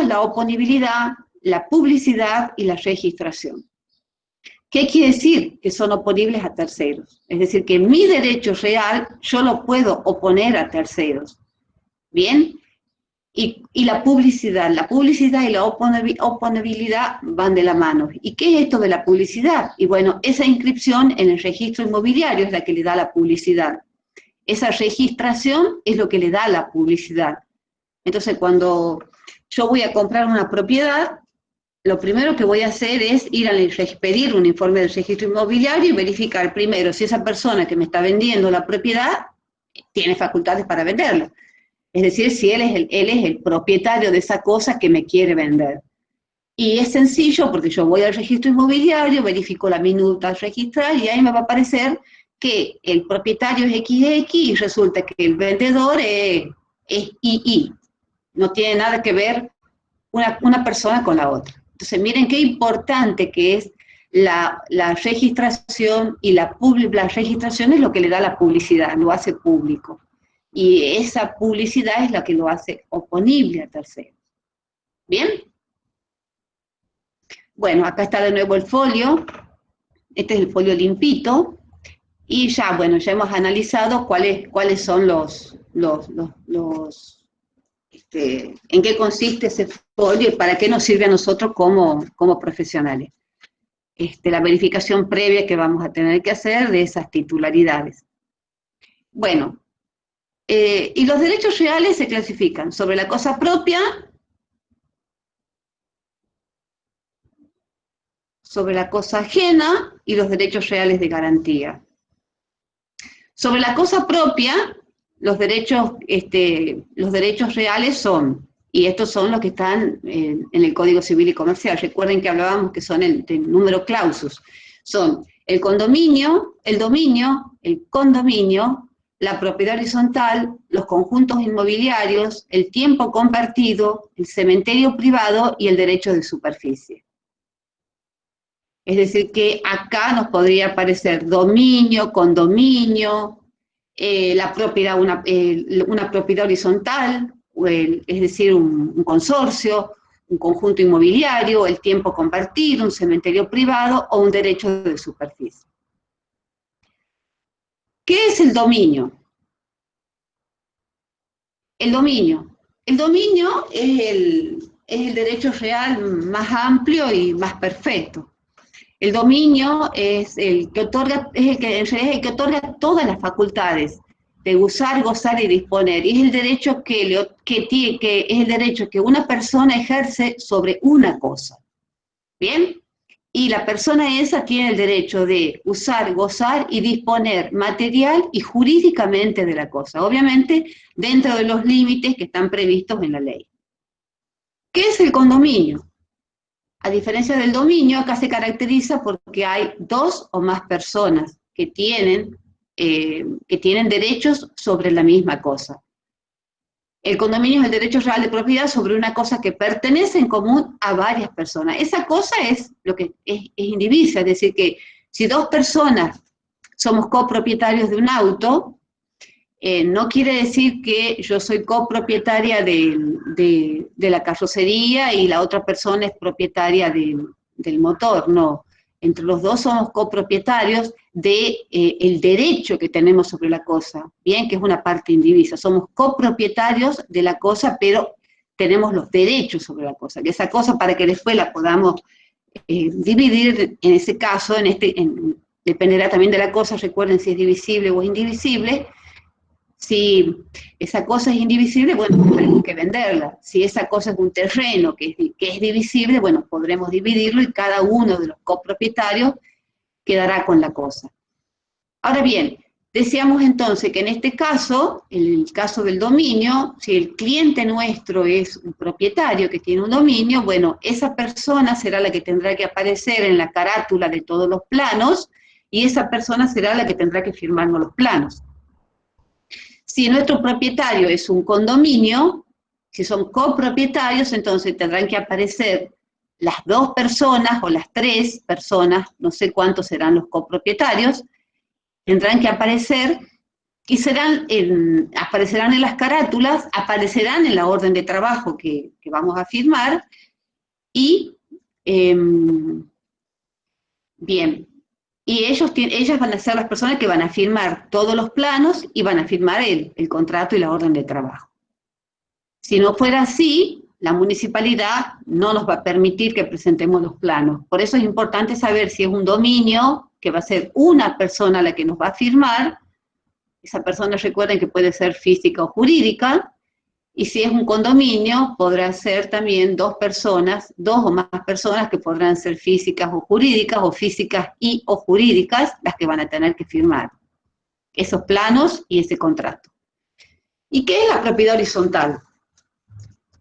tenemos la oponibilidad, la publicidad y la registración. ¿Qué quiere decir? Que son oponibles a terceros. Es decir, que mi derecho real yo lo puedo oponer a terceros. ¿Bien? Y la publicidad y la oponibilidad van de la mano. ¿Y qué es esto de la publicidad? Y bueno, esa inscripción en el registro inmobiliario es la que le da la publicidad. Esa registración es lo que le da la publicidad. Entonces, cuando yo voy a comprar una propiedad, lo primero que voy a hacer es ir a pedir un informe del registro inmobiliario y verificar primero si esa persona que me está vendiendo la propiedad tiene facultades para venderla. Es decir, si él es el propietario de esa cosa que me quiere vender. Y es sencillo porque yo voy al registro inmobiliario, verifico la minuta registral y ahí me va a aparecer que el propietario es XX y resulta que el vendedor es II. No tiene nada que ver una persona con la otra. Entonces, miren qué importante que es la registración, y la registración es lo que le da la publicidad, lo hace público. Y esa publicidad es la que lo hace oponible a terceros. ¿Bien? Bueno, acá está de nuevo el folio. Este es el folio limpito. Y ya, bueno, ya hemos analizado cuáles son en qué consiste ese folio y para qué nos sirve a nosotros como profesionales. La verificación previa que vamos a tener que hacer de esas titularidades. Bueno, y los derechos reales se clasifican sobre la cosa propia, sobre la cosa ajena y los derechos reales de garantía. Sobre la cosa propia, los derechos reales son, y estos son los que están en el Código Civil y Comercial. Recuerden que hablábamos que son el número clausus. Son el condominio, la propiedad horizontal, los conjuntos inmobiliarios, el tiempo compartido, el cementerio privado y el derecho de superficie. Es decir, que acá nos podría aparecer dominio, condominio, una propiedad horizontal, es decir, un consorcio, un conjunto inmobiliario, el tiempo compartido, un cementerio privado o un derecho de superficie. ¿Qué es el dominio? El dominio es el derecho real más amplio y más perfecto. El dominio es el que otorga, en realidad es el que otorga todas las facultades de usar, gozar y disponer. Y es el derecho es el derecho que una persona ejerce sobre una cosa. ¿Bien? Y la persona esa tiene el derecho de usar, gozar y disponer material y jurídicamente de la cosa. Obviamente, dentro de los límites que están previstos en la ley. ¿Qué es el condominio? A diferencia del dominio, acá se caracteriza porque hay dos o más personas que tienen derechos sobre la misma cosa. El condominio es el derecho real de propiedad sobre una cosa que pertenece en común a varias personas. Esa cosa es lo que es indivisa, es decir, que si dos personas somos copropietarios de un auto, no quiere decir que yo soy copropietaria de la carrocería y la otra persona es propietaria del motor, no. Entre los dos somos copropietarios del derecho que tenemos sobre la cosa, bien, que es una parte indivisa. Somos copropietarios de la cosa, pero tenemos los derechos sobre la cosa. Que esa cosa, para que después la podamos dividir, en ese caso, dependerá también de la cosa, recuerden si es divisible o indivisible. Si esa cosa es indivisible, bueno, tendremos que venderla. Si esa cosa es un terreno que es divisible, bueno, podremos dividirlo y cada uno de los copropietarios quedará con la cosa. Ahora bien, decíamos entonces que en este caso, en el caso del dominio, si el cliente nuestro es un propietario que tiene un dominio, bueno, esa persona será la que tendrá que aparecer en la carátula de todos los planos y esa persona será la que tendrá que firmarnos los planos. Si nuestro propietario es un condominio, si son copropietarios, entonces tendrán que aparecer las dos personas o las tres personas, no sé cuántos serán los copropietarios, tendrán que aparecer y aparecerán en las carátulas, aparecerán en la orden de trabajo que vamos a firmar, y bien, y ellas van a ser las personas que van a firmar todos los planos y van a firmar el contrato y la orden de trabajo. Si no fuera así, la municipalidad no nos va a permitir que presentemos los planos. Por eso es importante saber si es un dominio, que va a ser una persona la que nos va a firmar. Esa persona, recuerden que puede ser física o jurídica, y si es un condominio, podrá ser también dos o más personas que podrán ser físicas o físicas y o jurídicas, las que van a tener que firmar esos planos y ese contrato. ¿Y qué es la propiedad horizontal?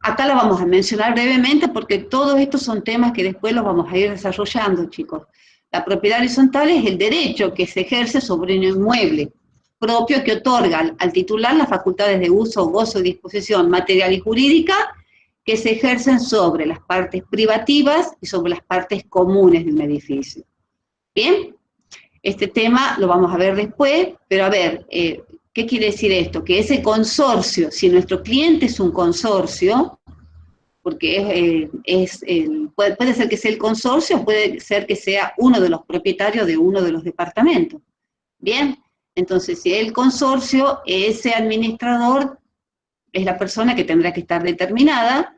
Acá la vamos a mencionar brevemente porque todos estos son temas que después los vamos a ir desarrollando, chicos. La propiedad horizontal es el derecho que se ejerce sobre un inmueble propio que otorga al titular las facultades de uso, gozo y disposición material y jurídica que se ejercen sobre las partes privativas y sobre las partes comunes de un edificio. ¿Bien? Este tema lo vamos a ver después, pero a ver, ¿qué quiere decir esto? Que ese consorcio, si nuestro cliente es un consorcio, porque puede ser que sea el consorcio, puede ser que sea uno de los propietarios de uno de los departamentos. Bien, entonces si el consorcio, ese administrador es la persona que tendrá que estar determinada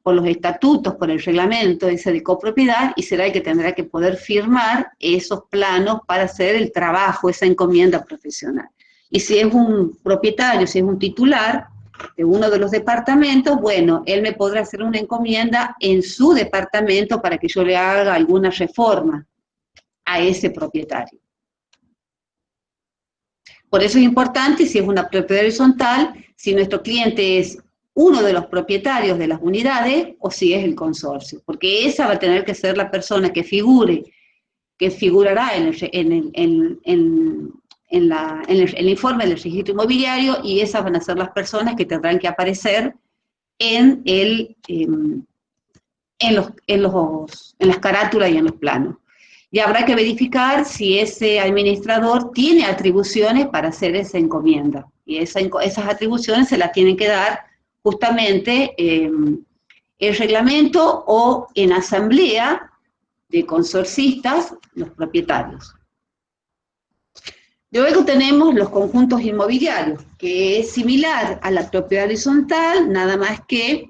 por los estatutos, por el reglamento ese de copropiedad, y será el que tendrá que poder firmar esos planos para hacer el trabajo, esa encomienda profesional. Y si es un propietario, si es un titular de uno de los departamentos, bueno, él me podrá hacer una encomienda en su departamento para que yo le haga alguna reforma a ese propietario. Por eso es importante, si es una propiedad horizontal, si nuestro cliente es uno de los propietarios de las unidades o si es el consorcio, porque esa va a tener que ser la persona que figurará en el informe del registro inmobiliario, y esas van a ser las personas que tendrán que aparecer en las carátulas y en los planos. Y habrá que verificar si ese administrador tiene atribuciones para hacer esa encomienda. Y esas atribuciones se las tienen que dar justamente el reglamento o en asamblea de consorcistas, los propietarios. Luego tenemos los conjuntos inmobiliarios, que es similar a la propiedad horizontal, nada más que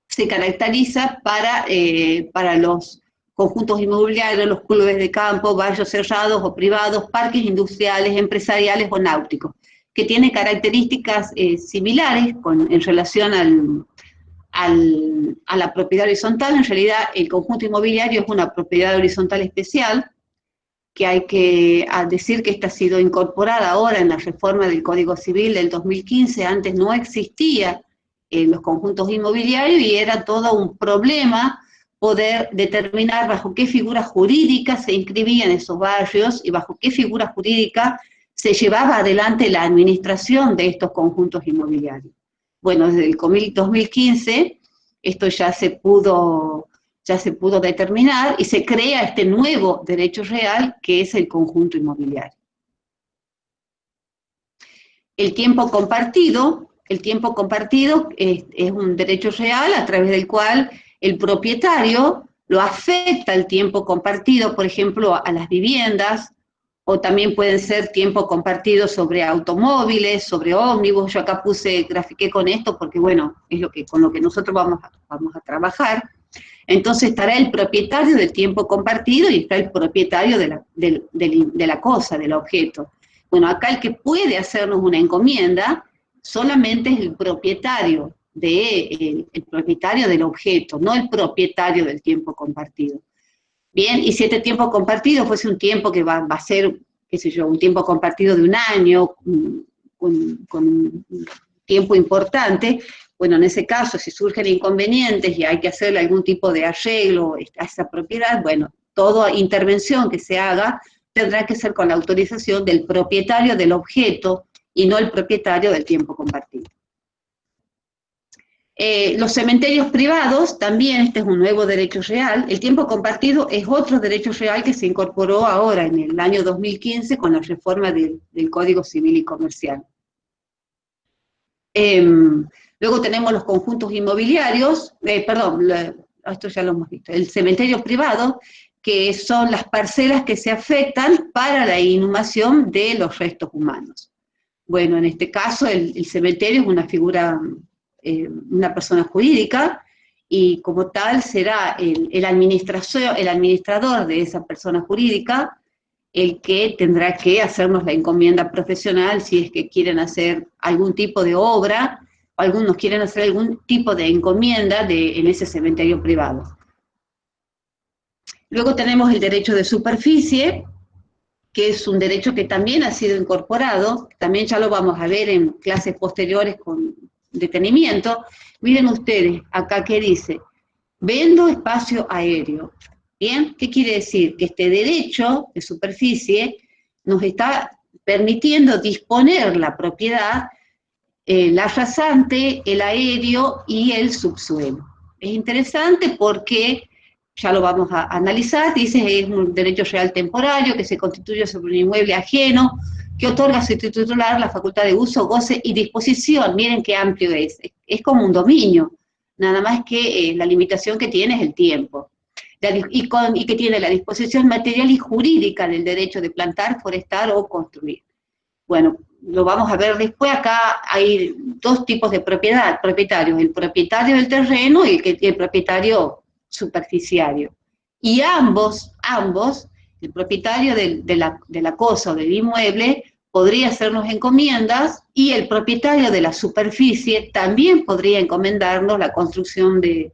se caracteriza para los conjuntos inmobiliarios, los clubes de campo, barrios cerrados o privados, parques industriales, empresariales o náuticos, que tienen características similares en relación a la propiedad horizontal. En realidad, el conjunto inmobiliario es una propiedad horizontal especial, que hay que decir que esta ha sido incorporada ahora en la reforma del Código Civil del 2015, antes no existía en los conjuntos inmobiliarios y era todo un problema poder determinar bajo qué figura jurídica se inscribían esos barrios y bajo qué figura jurídica se llevaba adelante la administración de estos conjuntos inmobiliarios. Bueno, desde el 2015 esto ya se pudo determinar y se crea este nuevo derecho real que es el conjunto inmobiliario. El tiempo compartido es un derecho real a través del cual el propietario lo afecta el tiempo compartido, por ejemplo, a las viviendas, o también pueden ser tiempo compartido sobre automóviles, sobre ómnibus. Yo acá grafiqué con esto porque, bueno, es con lo que nosotros vamos a trabajar. Entonces estará el propietario del tiempo compartido y está el propietario de la cosa, del objeto. Bueno, acá el que puede hacernos una encomienda solamente es el propietario del objeto, no el propietario del tiempo compartido. Bien, y si este tiempo compartido fuese un tiempo que va a ser, qué sé yo, un tiempo compartido de un año, con un tiempo importante, bueno, en ese caso, si surgen inconvenientes y hay que hacerle algún tipo de arreglo a esa propiedad, bueno, toda intervención que se haga tendrá que ser con la autorización del propietario del objeto y no el propietario del tiempo compartido. Los cementerios privados, también este es un nuevo derecho real. El tiempo compartido es otro derecho real que se incorporó ahora en el año 2015 con la reforma del Código Civil y Comercial. Luego tenemos los conjuntos inmobiliarios, esto ya lo hemos visto, el cementerio privado, que son las parcelas que se afectan para la inhumación de los restos humanos. Bueno, en este caso el cementerio es una figura, una persona jurídica, y como tal será el administrador de esa persona jurídica el que tendrá que hacernos la encomienda profesional si es que quieren hacer algún tipo de obra, o algunos quieren hacer algún tipo de encomienda en ese cementerio privado. Luego tenemos el derecho de superficie, que es un derecho que también ha sido incorporado, también ya lo vamos a ver en clases posteriores con detenimiento. Miren ustedes, acá que dice, vendo espacio aéreo. ¿Bien? ¿Qué quiere decir? Que este derecho de superficie nos está permitiendo disponer la propiedad, la rasante, el aéreo y el subsuelo. Es interesante porque, ya lo vamos a analizar, dice es un derecho real temporario que se constituye sobre un inmueble ajeno, que otorga a su titular la facultad de uso, goce y disposición. Miren qué amplio es como un dominio, nada más que la limitación que tiene es el tiempo. Y que tiene la disposición material y jurídica del derecho de plantar, forestar o construir. Bueno, lo vamos a ver después. Acá hay dos tipos de propietarios, el propietario del terreno y el propietario superficiario. Y ambos, el propietario de la cosa o del inmueble podría hacernos encomiendas, y el propietario de la superficie también podría encomendarnos la construcción de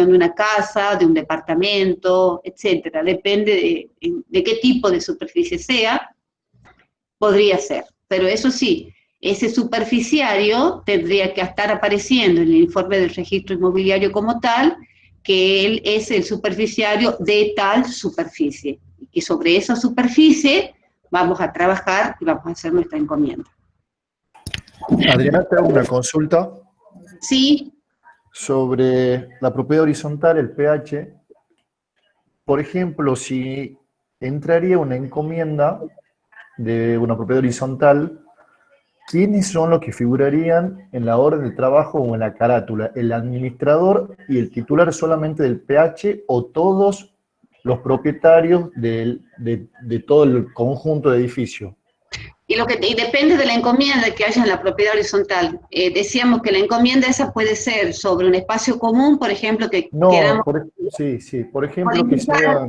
una casa, de un departamento, etcétera. Depende de qué tipo de superficie sea, podría ser. Pero eso sí, ese superficiario tendría que estar apareciendo en el informe del registro inmobiliario como tal, que él es el superficiario de tal superficie. Y sobre esa superficie vamos a trabajar y vamos a hacer nuestra encomienda. Adriana, te hago una consulta. Sí. Sobre la propiedad horizontal, el PH. Por ejemplo, si entraría una encomienda de una propiedad horizontal, ¿quiénes son los que figurarían en la orden de trabajo o en la carátula? ¿El administrador y el titular solamente del PH o todos los propietarios de todo el conjunto de edificio? Y depende de la encomienda que haya en la propiedad horizontal. Decíamos que la encomienda esa puede ser sobre un espacio común, por ejemplo, que queramos por ejemplo, que sea...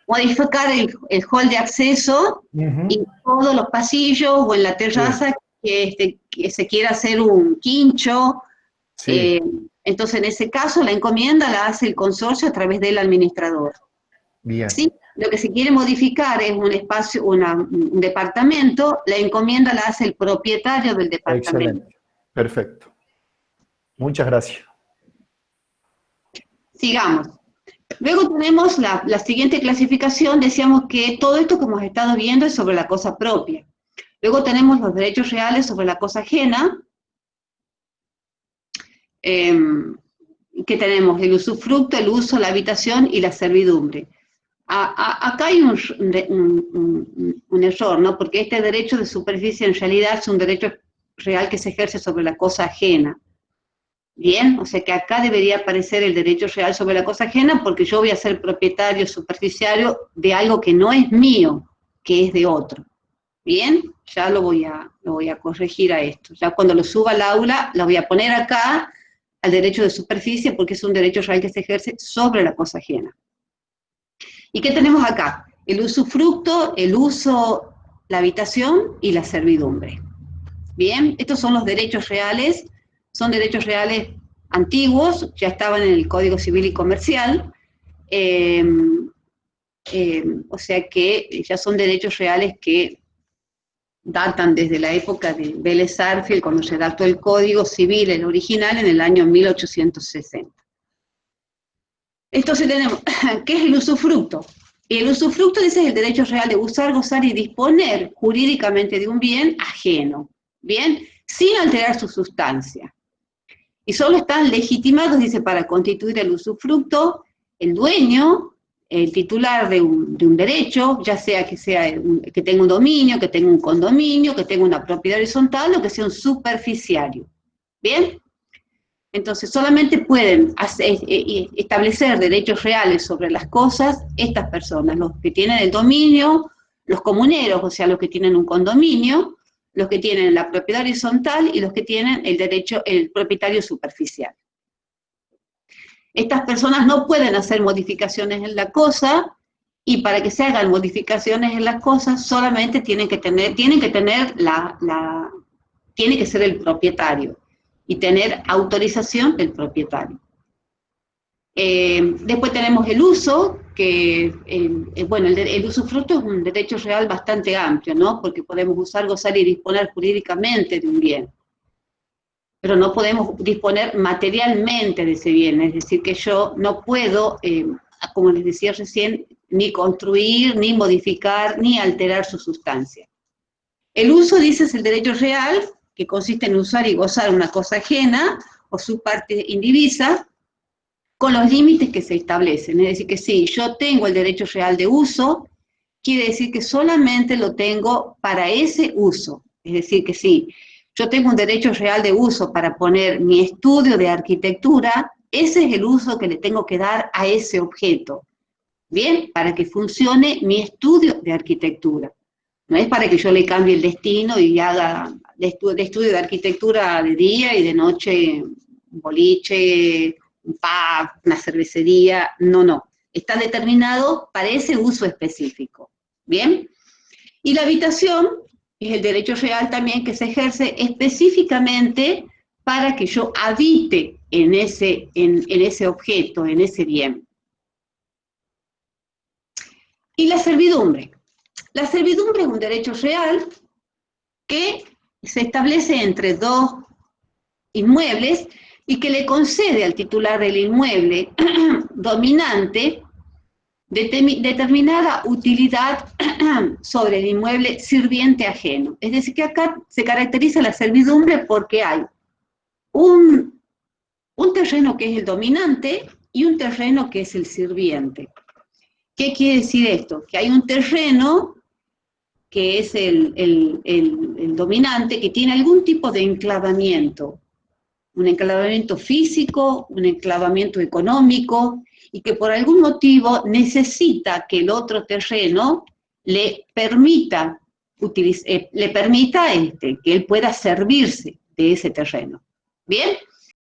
modificar el hall de acceso y todos los pasillos, o en la terraza que se quiera hacer un quincho. Sí. Entonces, en ese caso, la encomienda la hace el consorcio a través del administrador. Bien. ¿Sí? Lo que se quiere modificar es un espacio, un departamento, la encomienda la hace el propietario del departamento. Excelente, perfecto. Muchas gracias. Sigamos. Luego tenemos la siguiente clasificación. Decíamos que todo esto que hemos estado viendo es sobre la cosa propia. Luego tenemos los derechos reales sobre la cosa ajena. Que tenemos el usufructo, el uso, la habitación y la servidumbre. Acá hay un error, ¿no? Porque este derecho de superficie en realidad es un derecho real que se ejerce sobre la cosa ajena. Bien, o sea que acá debería aparecer el derecho real sobre la cosa ajena, porque yo voy a ser propietario superficiario de algo que no es mío, que es de otro. Bien, ya lo voy a corregir a esto. Ya cuando lo suba al aula, lo voy a poner acá al derecho de superficie, porque es un derecho real que se ejerce sobre la cosa ajena. ¿Y qué tenemos acá? El usufructo, el uso, la habitación y la servidumbre. Bien, estos son los derechos reales, son derechos reales antiguos, ya estaban en el Código Civil y Comercial, o sea que ya son derechos reales que datan desde la época de Vélez Sarsfield, cuando se redactó el Código Civil, el original, en el año 1860. Entonces tenemos, ¿qué es el usufructo? El usufructo es el derecho real de usar, gozar y disponer jurídicamente de un bien ajeno, ¿bien? Sin alterar su sustancia. Y solo están legitimados, dice, para constituir el usufructo, el dueño, el titular de un derecho, ya sea que tenga un dominio, que tenga un condominio, que tenga una propiedad horizontal o que sea un superficiario. ¿Bien? Entonces, solamente pueden establecer derechos reales sobre las cosas estas personas, los que tienen el dominio, los comuneros, o sea, los que tienen un condominio, los que tienen la propiedad horizontal y los que tienen el propietario superficial. Estas personas no pueden hacer modificaciones en la cosa, y para que se hagan modificaciones en las cosas solamente tiene que ser el propietario y tener autorización del propietario. Después tenemos el uso, que bueno, el usufructo es un derecho real bastante amplio, ¿no? Porque podemos usar, gozar y disponer jurídicamente de un bien, pero no podemos disponer materialmente de ese bien, es decir, que yo no puedo, como les decía recién, ni construir, ni modificar, ni alterar su sustancia. El uso, dice, es el derecho real, que consiste en usar y gozar una cosa ajena o su parte indivisa, con los límites que se establecen. Es decir, que si yo tengo el derecho real de uso, quiere decir que solamente lo tengo para ese uso. Es decir, que si yo tengo un derecho real de uso para poner mi estudio de arquitectura, ese es el uso que le tengo que dar a ese objeto. Bien, para que funcione mi estudio de arquitectura. No es para que yo le cambie el destino y haga de estudio de arquitectura de día y de noche un boliche, un pub, una cervecería. No, no. Está determinado para ese uso específico. ¿Bien? Y la habitación es el derecho real también que se ejerce específicamente para que yo habite en ese objeto, en ese bien. Y la servidumbre. La servidumbre es un derecho real que se establece entre dos inmuebles y que le concede al titular del inmueble dominante determinada utilidad sobre el inmueble sirviente ajeno. Es decir, que acá se caracteriza la servidumbre porque hay un terreno que es el dominante y un terreno que es el sirviente. ¿Qué quiere decir esto? Que hay un terreno que es el dominante, que tiene algún tipo de enclavamiento, un enclavamiento físico, un enclavamiento económico, y que por algún motivo necesita que el otro terreno le permita que él pueda servirse de ese terreno. ¿Bien?